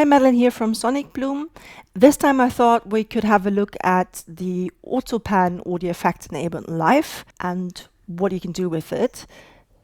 Madeleine here from Sonic Bloom. This time I thought we could have a look at the AutoPan audio effect in Ableton Live and what you can do with it.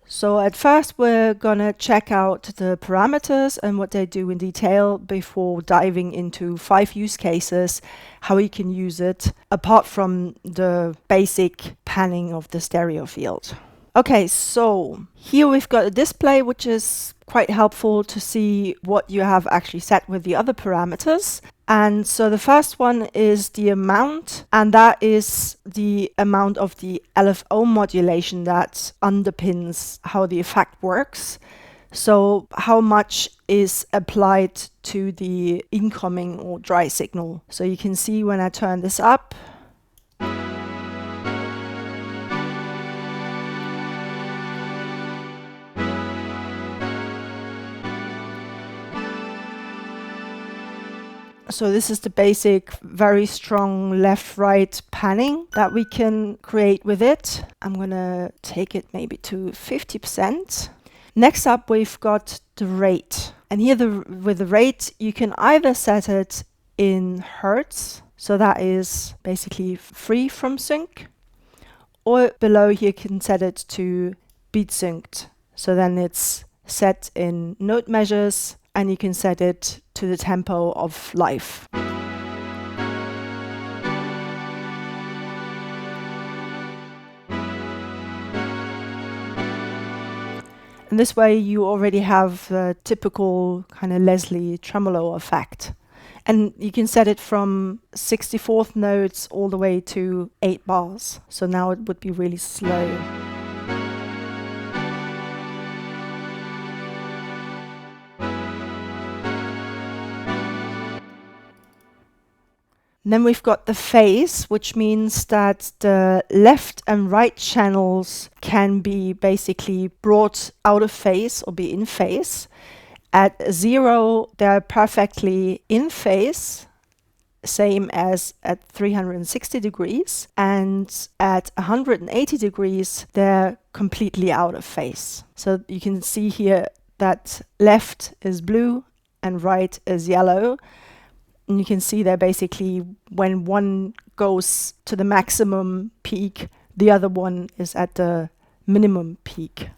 So at first we're gonna check out the parameters and what they do in detail before diving into 5 use cases, how you can use it apart from the basic panning of the stereo field. Okay, so here we've got a display which is quite helpful to see what you have actually set with the other parameters. And so the first one is the amount, and that is the amount of the LFO modulation that underpins how the effect works. So how much is applied to the incoming or dry signal. So you can see when I turn this up, so this is the basic, very strong left-right panning that we can create with it. I'm gonna take it maybe to 50%. Next up, we've got the rate. And here with the rate, you can either set it in hertz, so that is basically free from sync, or below here you can set it to beat synced. So then it's set in note measures, and you can set it to the tempo of life. And this way you already have the typical kind of Leslie tremolo effect. And you can set it from 64th notes all the way to 8 bars. So now it would be really slow. Then we've got the phase, which means that the left and right channels can be basically brought out of phase or be in phase. At 0, they're perfectly in phase, same as at 360 degrees. And at 180 degrees, they're completely out of phase. So you can see here that left is blue and right is yellow. And you can see there basically when one goes to the maximum peak, the other one is at the minimum peak.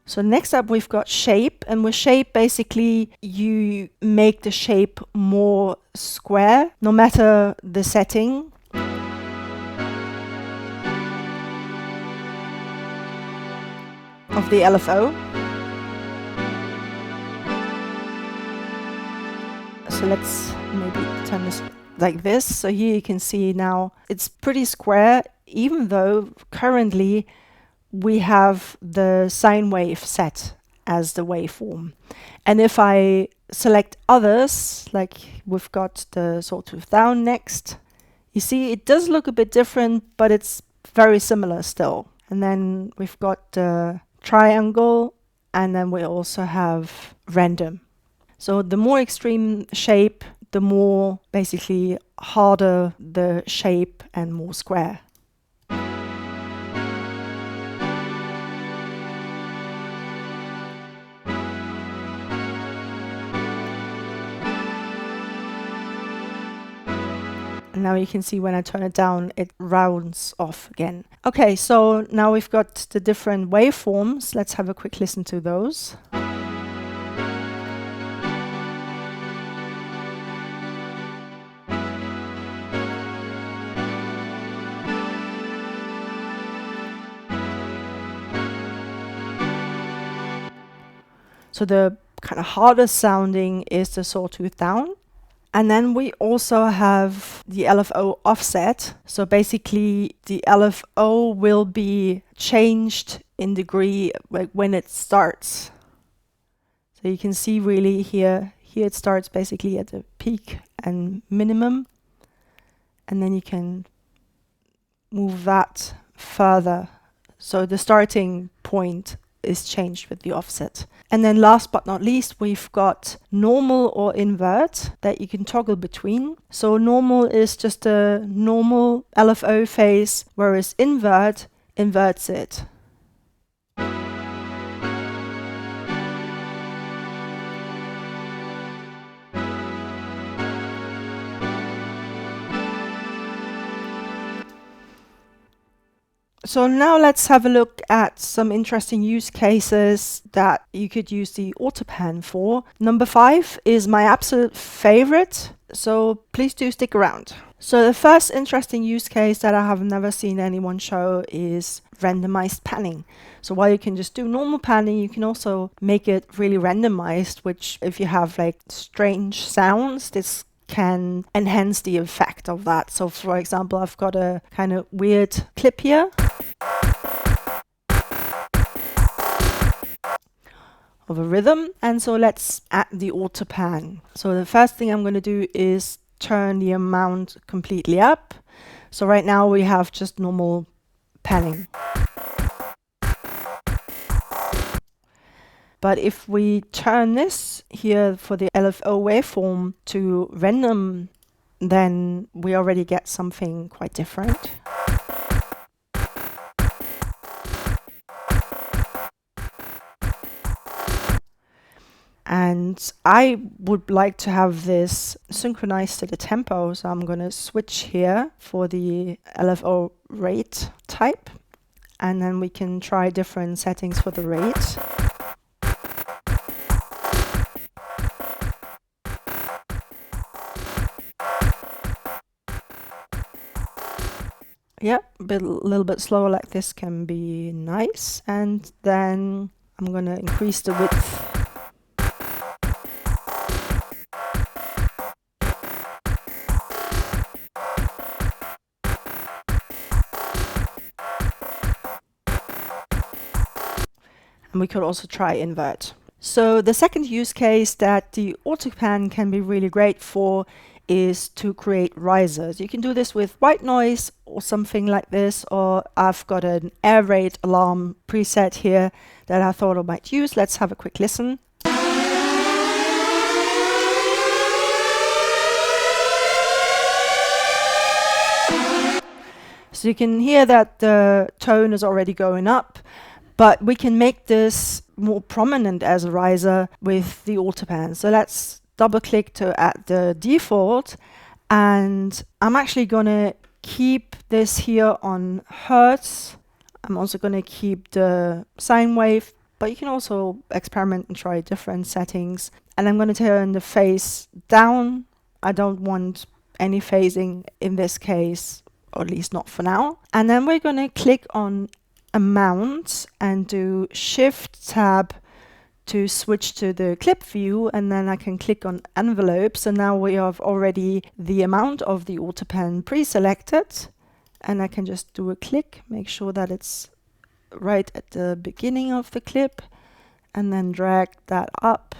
So next up we've got shape, and with shape basically you make the shape more square no matter the setting. Of the LFO. So let's maybe turn this like this. So here you can see now it's pretty square, even though currently we have the sine wave set as the waveform. And if I select others, like we've got the sawtooth down next, you see it does look a bit different, but it's very similar still. And then we've got the triangle, and then we also have random. So the more extreme shape, the more basically harder the shape and more square. And now you can see when I turn it down, it rounds off again. Okay, so now we've got the different waveforms. Let's have a quick listen to those. So the kind of harder sounding is the sawtooth down. And then we also have the LFO offset. So basically the LFO will be changed in degree like when it starts. So you can see really here it starts basically at the peak and minimum. And then you can move that further. So the starting point is changed with the offset. And then last but not least, we've got normal or invert that you can toggle between. So normal is just a normal LFO phase, whereas invert inverts it. So now let's have a look at some interesting use cases that you could use the AutoPan for. Number 5 is my absolute favorite, so please do stick around. So the first interesting use case that I have never seen anyone show is randomized panning. So while you can just do normal panning, you can also make it really randomized, which if you have like strange sounds, this can enhance the effect of that. So for example, I've got a kind of weird clip here of a rhythm, and so let's add the AutoPan. So the first thing I'm going to do is turn the amount completely up. So right now we have just normal panning. But if we turn this here for the LFO waveform to random, then we already get something quite different. And I would like to have this synchronized to the tempo, so I'm going to switch here for the LFO rate type, and then we can try different settings for the rate. Yeah, a little bit slower like this can be nice. And then I'm going to increase the width. And we could also try invert. So the second use case that the AutoPan can be really great for is to create risers. You can do this with white noise or something like this, or I've got an air rate alarm preset here that I thought I might use. Let's have a quick listen. So you can hear that the tone is already going up, but we can make this more prominent as a riser with the AutoPan. So let's double click to add the default, and I'm actually going to keep this here on Hertz. I'm also going to keep the sine wave, but you can also experiment and try different settings. And I'm going to turn the phase down. I don't want any phasing in this case, or at least not for now. And then we're going to click on amount and do Shift Tab to switch to the clip view, and then I can click on envelope. So now we have already the amount of the AutoPan pre-selected, and I can just do a click, make sure that it's right at the beginning of the clip, and then drag that up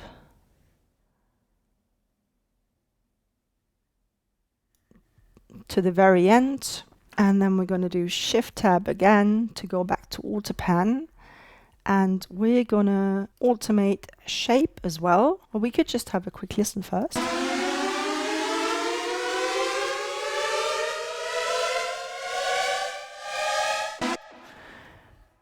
to the very end. And then we're going to do Shift Tab again to go back to AutoPan. And we're going to automate shape as well. Or we could just have a quick listen first.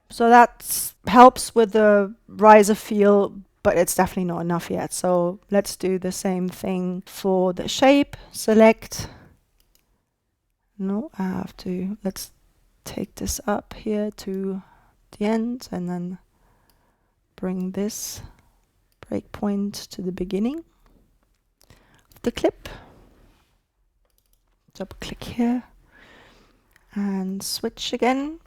So that helps with the riser feel, but it's definitely not enough yet. So let's do the same thing for the shape. Select. No, I have to. Let's take this up here to the end and then bring this breakpoint to the beginning of the clip. Double click here and switch again.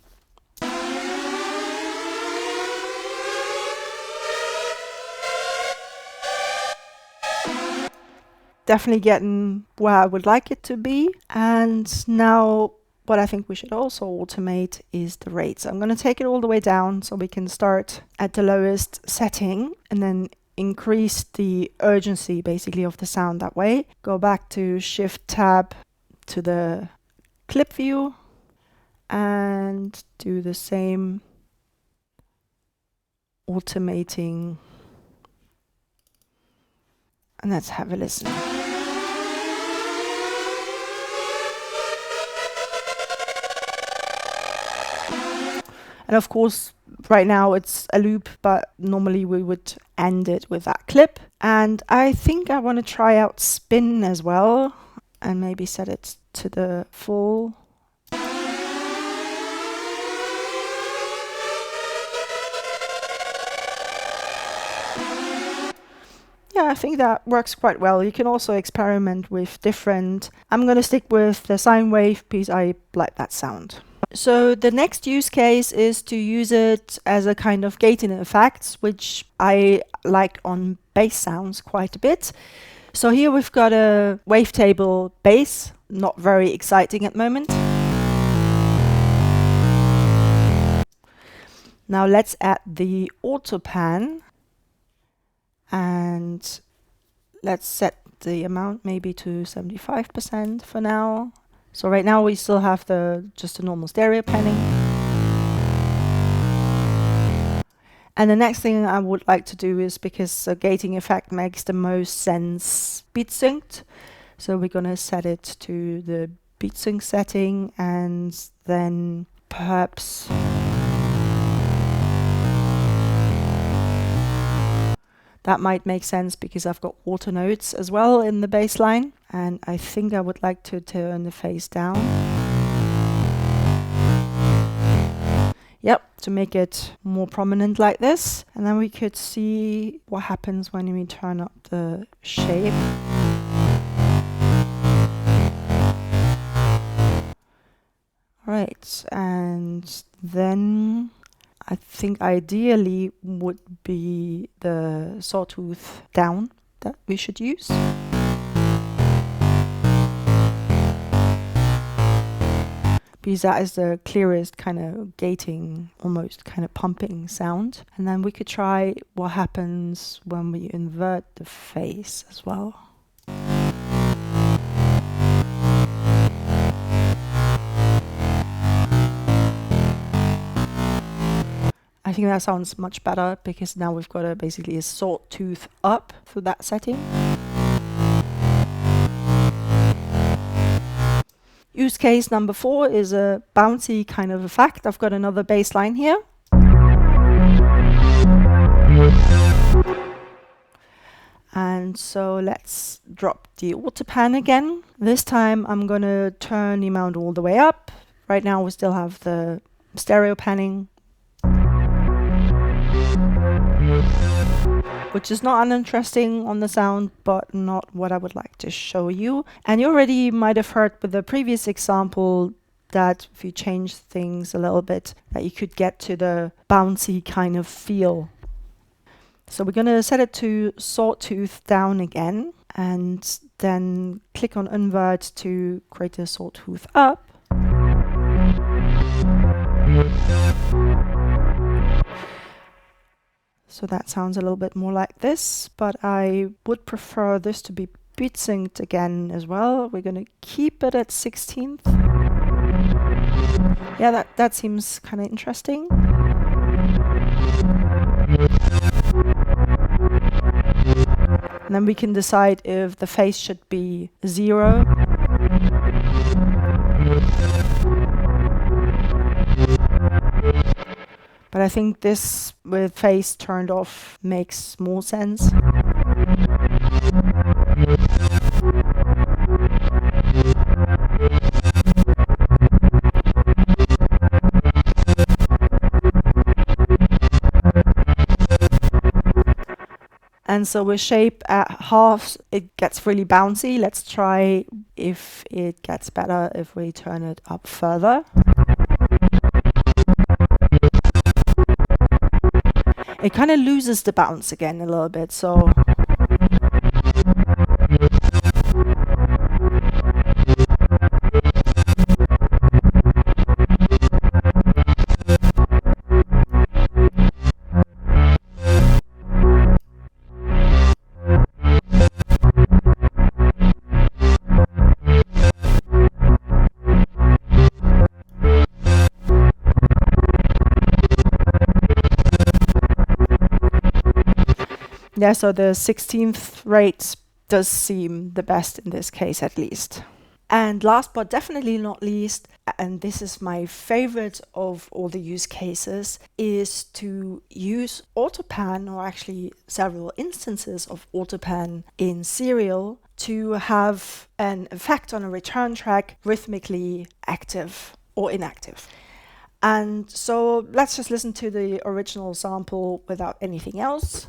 Definitely getting where I would like it to be. And now what I think we should also automate is the rate. So I'm going to take it all the way down so we can start at the lowest setting and then increase the urgency basically of the sound that way. Go back to Shift Tab to the clip view and do the same automating. And let's have a listen. And of course, right now it's a loop, but normally we would end it with that clip. And I think I want to try out spin as well, and maybe set it to the full. Yeah, I think that works quite well. You can also experiment with different. I'm going to stick with the sine wave because I like that sound. So the next use case is to use it as a kind of gating effect, which I like on bass sounds quite a bit. So here we've got a wavetable bass, not very exciting at the moment. Now let's add the auto pan, and let's set the amount maybe to 75% for now. So right now we still have just a normal stereo panning. And the next thing I would like to do is, because a gating effect makes the most sense, beat synced. So we're going to set it to the beat sync setting, and then perhaps that might make sense because I've got auto notes as well in the bass line. And I think I would like to turn the phase down. Yep, to make it more prominent like this. And then we could see what happens when we turn up the shape. Right, and then I think ideally would be the sawtooth down that we should use. Because that is the clearest kind of gating, almost kind of pumping sound. And then we could try what happens when we invert the phase as well. I think that sounds much better because now we've got basically a sawtooth up for that setting. Use case number 4 is a bouncy kind of effect. I've got another bass line here. And so let's drop the auto pan again. This time I'm going to turn the amount all the way up. Right now we still have the stereo panning, which is not uninteresting on the sound, but not what I would like to show you. And you already might have heard with the previous example that if you change things a little bit, that you could get to the bouncy kind of feel. So we're going to set it to sawtooth down again, and then click on invert to create a sawtooth up. So that sounds a little bit more like this, but I would prefer this to be beat synced again as well. We're going to keep it at 16th. Yeah, that seems kind of interesting. And then we can decide if the phase should be 0. But I think this with phase turned off makes more sense. And so with shape at half, it gets really bouncy. Let's try if it gets better if we turn it up further. It kind of loses the bounce again a little bit, so Yeah, so the 16th rate does seem the best in this case, at least. And last but definitely not least, and this is my favorite of all the use cases, is to use AutoPan, or actually several instances of AutoPan in Serial, to have an effect on a return track rhythmically active or inactive. And so let's just listen to the original sample without anything else.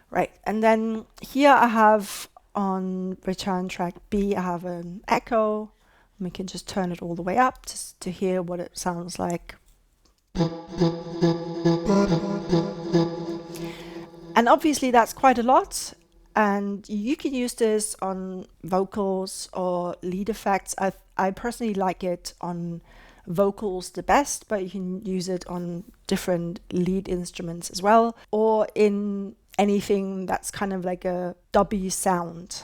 Right, and then here I have on return track B, I have an echo. We can just turn it all the way up just to hear what it sounds like. And obviously that's quite a lot. And you can use this on vocals or lead effects. I personally like it on vocals the best, but you can use it on different lead instruments as well, or in anything that's kind of like a dubby sound.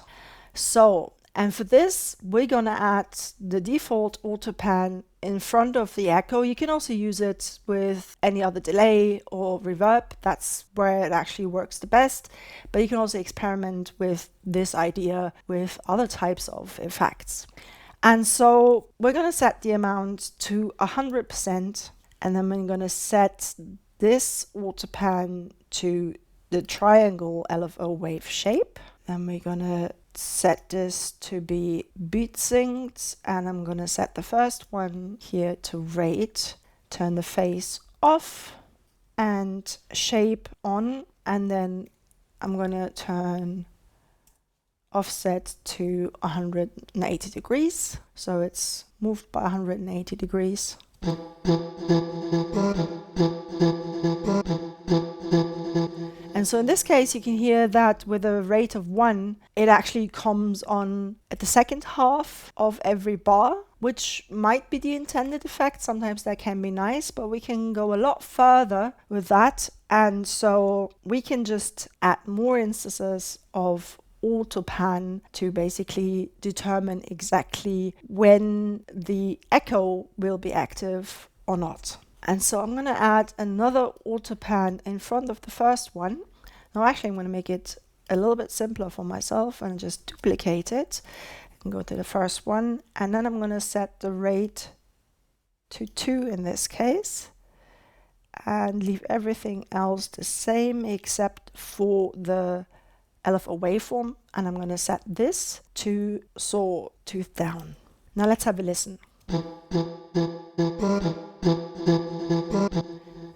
So, and for this, we're gonna add the default AutoPan in front of the echo. You can also use it with any other delay or reverb. That's where it actually works the best. But you can also experiment with this idea with other types of effects. And so we're gonna set the amount to 100%, and then we're gonna set this AutoPan to the triangle LFO wave shape. Then we're gonna set this to be beat synced, and I'm gonna set the first one here to rate, turn the phase off and shape on, and then I'm gonna turn offset to 180 degrees, so it's moved by 180 degrees. And so in this case, you can hear that with a rate of 1, it actually comes on at the second half of every bar, which might be the intended effect. Sometimes that can be nice, but we can go a lot further with that. And so we can just add more instances of AutoPan to basically determine exactly when the echo will be active or not. And so I'm going to add another AutoPan in front of the first one. Now actually I'm going to make it a little bit simpler for myself and just duplicate it and go to the first one. And then I'm going to set the rate to 2 in this case and leave everything else the same except for the LFO waveform. And I'm going to set this to sawtooth down. Now let's have a listen.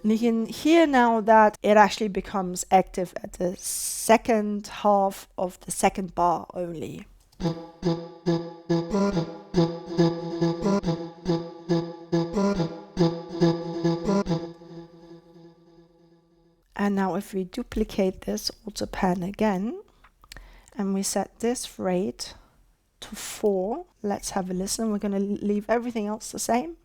And you can hear now that it actually becomes active at the second half of the second bar only. And now if we duplicate this AutoPan again, and we set this rate to 4, let's have a listen. We're going to leave everything else the same.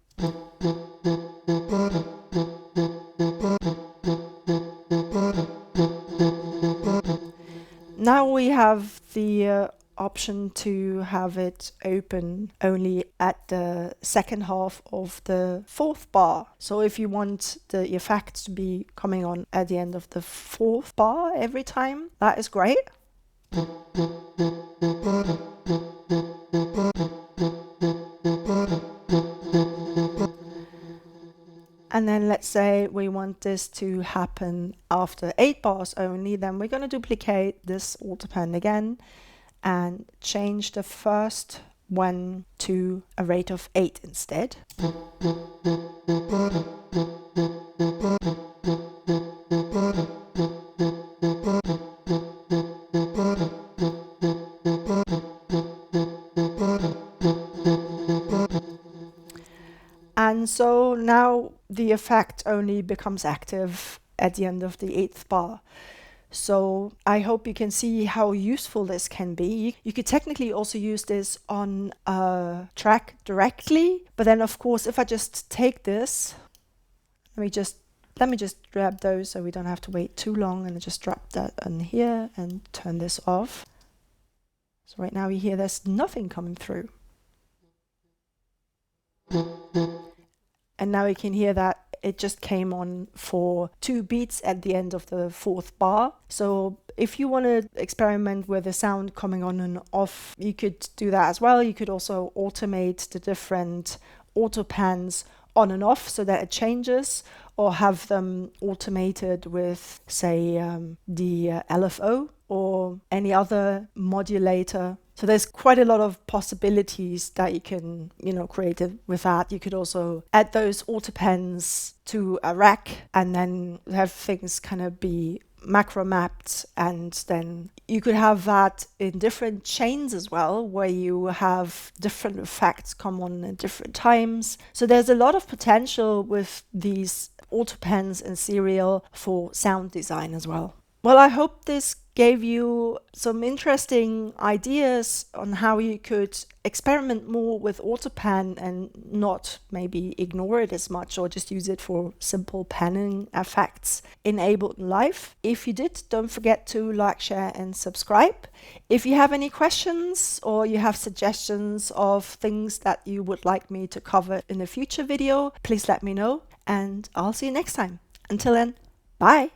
Now we have the option to have it open only at the second half of the 4th bar. So if you want the effect to be coming on at the end of the 4th bar every time, that is great. And then let's say we want this to happen after 8 bars only, then we're going to duplicate this AutoPan again and change the first one to a rate of 8 instead. And so now the effect only becomes active at the end of the 8th bar. So I hope you can see how useful this can be. You could technically also use this on a track directly, but then of course if I just take this, let me just grab those so we don't have to wait too long, and just drop that on here and turn this off. So right now you hear there's nothing coming through. And now you can hear that it just came on for 2 beats at the end of the 4th bar. So if you want to experiment with the sound coming on and off, you could do that as well. You could also automate the different auto pans on and off so that it changes, or have them automated with, say, the LFO or any other modulator. So there's quite a lot of possibilities that you can, create it with that. You could also add those auto pans to a rack and then have things kind of be macro mapped, and then you could have that in different chains as well, where you have different effects come on at different times. So there's a lot of potential with these auto pans in serial for sound design as well. Well, I hope this gave you some interesting ideas on how you could experiment more with AutoPan and not maybe ignore it as much, or just use it for simple panning effects in Ableton Live. If you did, don't forget to like, share and subscribe. If you have any questions or you have suggestions of things that you would like me to cover in a future video, please let me know, and I'll see you next time. Until then, bye!